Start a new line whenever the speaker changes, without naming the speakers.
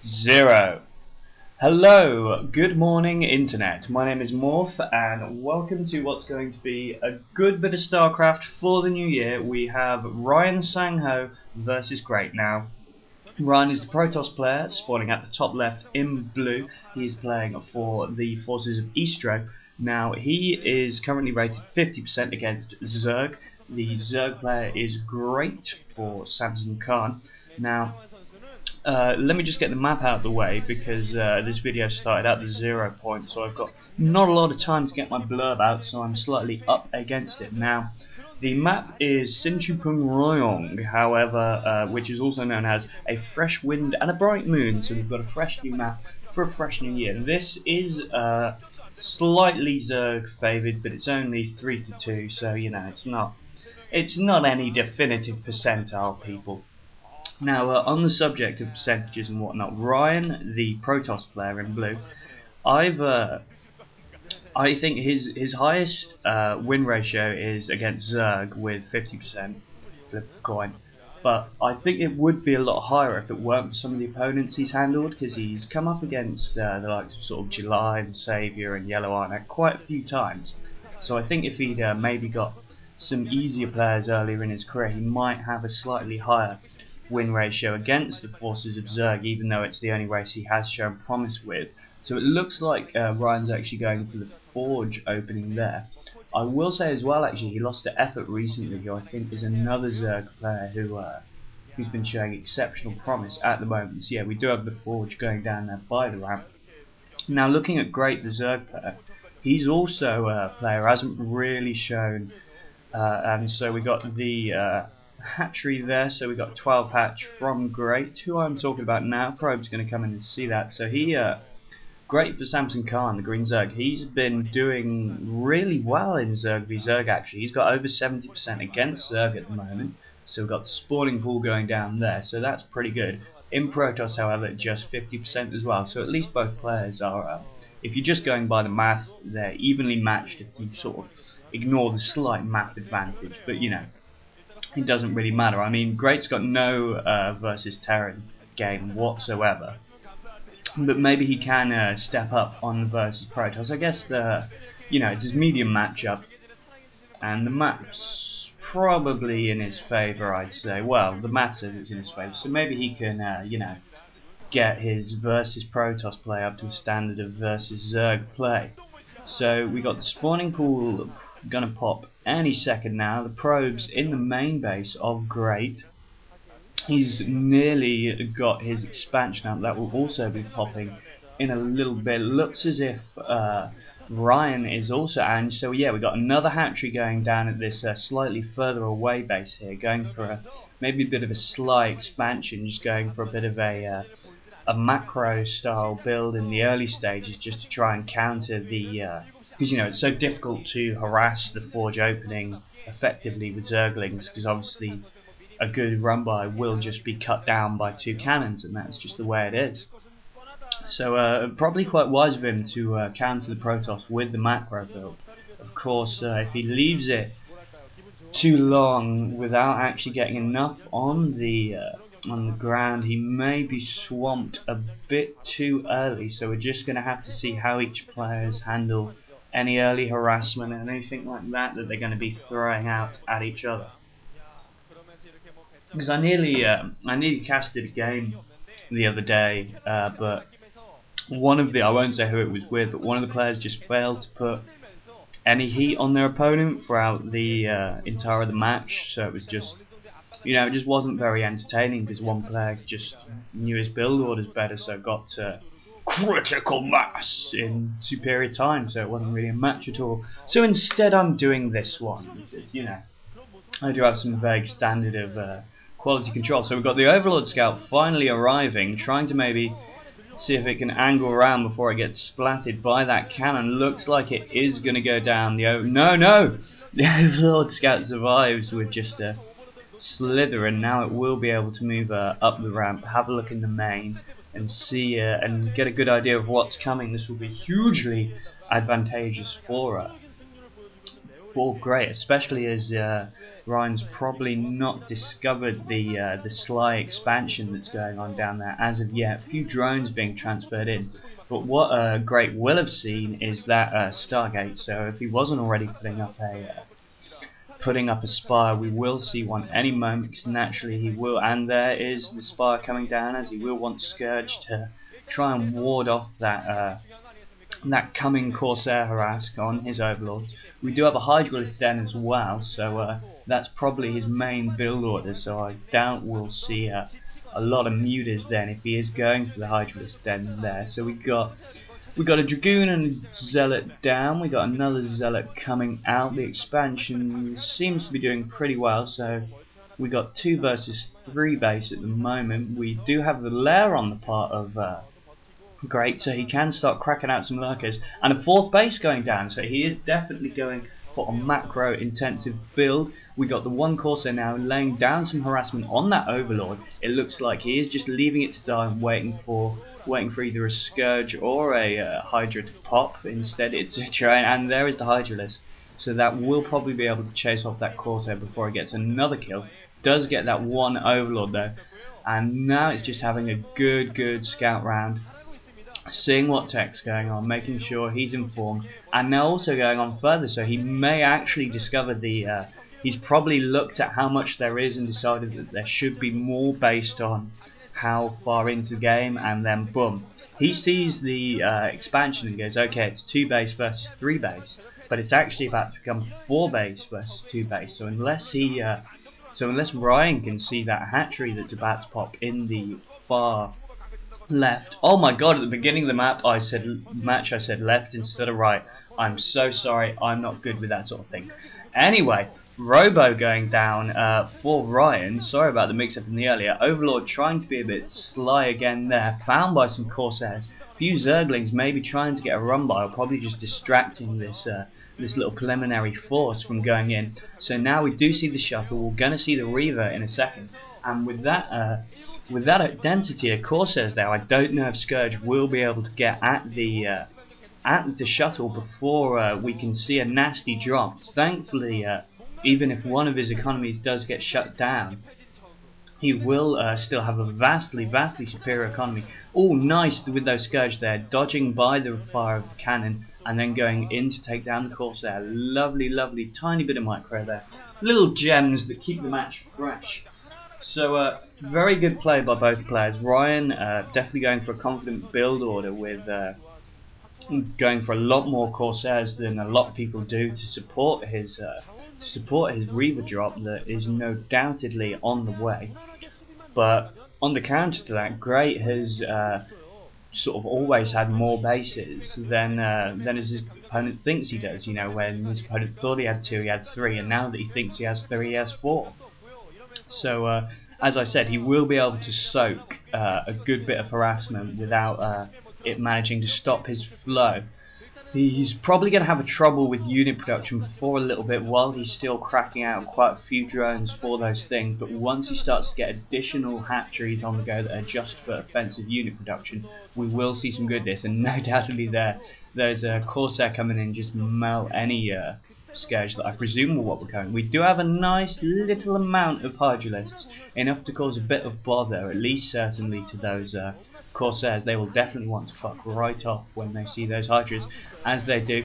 0. Hello, good morning internet. My name is Morph and welcome to what's going to be a good bit of StarCraft for the new year. We have Ryan Sangho versus Great now. Ryan is the Protoss player, spawning at the top left in blue. He is playing for the forces of eSTRO. Now, he is currently rated 50% against Zerg. The Zerg player is Great for Shin Han. Now, let me just get the map out of the way because this video started at the 0 point, so I've got not a lot of time to get my blurb out, so I'm slightly up against it. Now, the map is Royong, however, which is also known as a fresh wind and a bright moon, so we've got a fresh new map for a fresh new year. This is slightly Zerg favoured, but it's only 3-2, so you know it's not any definitive percentile, people. Now, on the subject of percentages and whatnot, Ryan, the Protoss player in blue, I think his highest win ratio is against Zerg with 50%, flip the coin. But I think it would be a lot higher if it weren't for some of the opponents he's handled, because he's come up against the likes of sort of July and Saviour and Yellow Arnet quite a few times. So I think if he'd maybe got some easier players earlier in his career, he might have a slightly higher win ratio against the forces of Zerg, even though it's the only race he has shown promise with. So it looks like Ryan's actually going for the Forge opening there. I will say as well, actually, he lost to Effort recently, who I think is another Zerg player who's been showing exceptional promise at the moment. So yeah, we do have the Forge going down there by the ramp. Now, looking at Great, the Zerg player, he's also a player who hasn't really shown, and so we got the hatchery there, so we got 12 hatch from Great, who I'm talking about now. Probe's going to come in and see that. So he, Great for Shin Han, the Green Zerg. He's been doing really well in Zerg v Zerg actually. He's got over 70% against Zerg at the moment, so we've got the spawning pool going down there, so that's pretty good. In Protoss, however, just 50% as well, so at least both players are, if you're just going by the math, they're evenly matched if you sort of ignore the slight map advantage, but you know, it doesn't really matter. I mean, Great's got no versus Terran game whatsoever, but maybe he can step up on the versus Protoss. I guess you know, it's his medium matchup, and the map's probably in his favour, I'd say. Well, the math says it's in his favour, so maybe he can, you know, get his versus Protoss play up to the standard of versus Zerg play. So we got the spawning pool gonna pop any second now. The probes in the main base of Great. He's nearly got his expansion up. That will also be popping in a little bit. Looks as if Ryan is also, and so yeah, we got another hatchery going down at this slightly further away base here, going for maybe a bit of a sly expansion, just going for a bit of a macro style build in the early stages, just to try and counter the because you know it's so difficult to harass the Forge opening effectively with Zerglings, because obviously a good run by will just be cut down by 2 cannons, and that's just the way it is. So probably quite wise of him to counter the Protoss with the macro build. Of course, if he leaves it too long without actually getting enough on the ground, he may be swamped a bit too early, so we're just going to have to see how each players handle any early harassment and anything like that they're going to be throwing out at each other. Because I nearly casted a game the other day, but one of the, I won't say who it was with, but one of the players just failed to put any heat on their opponent throughout the entire of the match, so it was just, you know, it just wasn't very entertaining because one player just knew his build orders better, so got to critical mass in superior time, so it wasn't really a match at all. So instead I'm doing this one, because, you know, I do have some vague standard of quality control. So we've got the Overlord Scout finally arriving, trying to maybe see if it can angle around before it gets splatted by that cannon. Looks like it is going to go down. The Overlord Scout survives with just a slither, and now it will be able to move up the ramp, have a look in the main, and see and get a good idea of what's coming. This will be hugely advantageous for for great, especially as Ryan's probably not discovered the sly expansion that's going on down there as of yet. A few drones being transferred in, but what Great will have seen is that Stargate. So if he wasn't already putting up a spire, we will see one any moment, because naturally he will, and there is the spire coming down, as he will want Scourge to try and ward off that coming Corsair harass on his overlords. We do have a Hydralist den as well, so that's probably his main build order, so I doubt we'll see a lot of Mutas then if he is going for the Hydralist den there. So we got a Dragoon and a Zealot down, we got another Zealot coming out. The expansion seems to be doing pretty well, so we got 2 versus 3 base at the moment. We do have the lair on the part of Great, so he can start cracking out some lurkers, and a 4th base going down, so he is definitely going for a macro intensive build. We got the 1 Corsair now laying down some harassment on that Overlord. It looks like he is just leaving it to die and waiting for either a Scourge or a Hydra to pop. Instead it's a train, and there is the Hydralist, so that will probably be able to chase off that Corsair before he gets another kill. Does get that 1 Overlord though, and now it's just having a good scout round, seeing what tech's going on, making sure he's informed, and now also going on further, so he may actually discover he's probably looked at how much there is and decided that there should be more based on how far into the game, and then boom, he sees the expansion and goes, okay, it's 2 base versus 3 base, but it's actually about to become 4 base versus 2 base, so unless Ryan can see that hatchery that's about to pop in the far left. Oh my god, at the beginning of the I said left instead of right. I'm so sorry, I'm not good with that sort of thing. Anyway, Robo going down for Ryan. Sorry about the mix up in the earlier. Overlord trying to be a bit sly again there, found by some Corsairs. A few Zerglings maybe trying to get a run by, or probably just distracting this little preliminary force from going in. So now we do see the shuttle, we're going to see the Reaver in a second, and with that density of Corsairs there, I don't know if Scourge will be able to get at the shuttle before we can see a nasty drop. Thankfully, even if one of his economies does get shut down, he will still have a vastly superior economy. Oh, nice with those Scourge there, dodging by the fire of the cannon and then going in to take down the Corsair. Lovely tiny bit of micro there. Little gems that keep the match fresh. So very good play by both players. Ryan definitely going for a confident build order with going for a lot more Corsairs than a lot of people do to support his Reaver drop that is no doubtedly on the way. But on the counter to that, Great has sort of always had more bases than his opponent thinks he does. You know, when his opponent thought he had 2, he had 3, and now that he thinks he has 3, he has 4. So as I said, he will be able to soak a good bit of harassment without it managing to stop his flow. He's probably going to have a trouble with unit production for a little bit while he's still cracking out quite a few drones for those things, but once he starts to get additional hatcheries on the go that are just for offensive unit production, we will see some goodness, and no doubtedly there's a Corsair coming in just melt any Scourge that I presume will what we're going. We do have a nice little amount of Hydralists, enough to cause a bit of bother, at least certainly to those Corsairs. They will definitely want to fuck right off when they see those Hydras, as they do.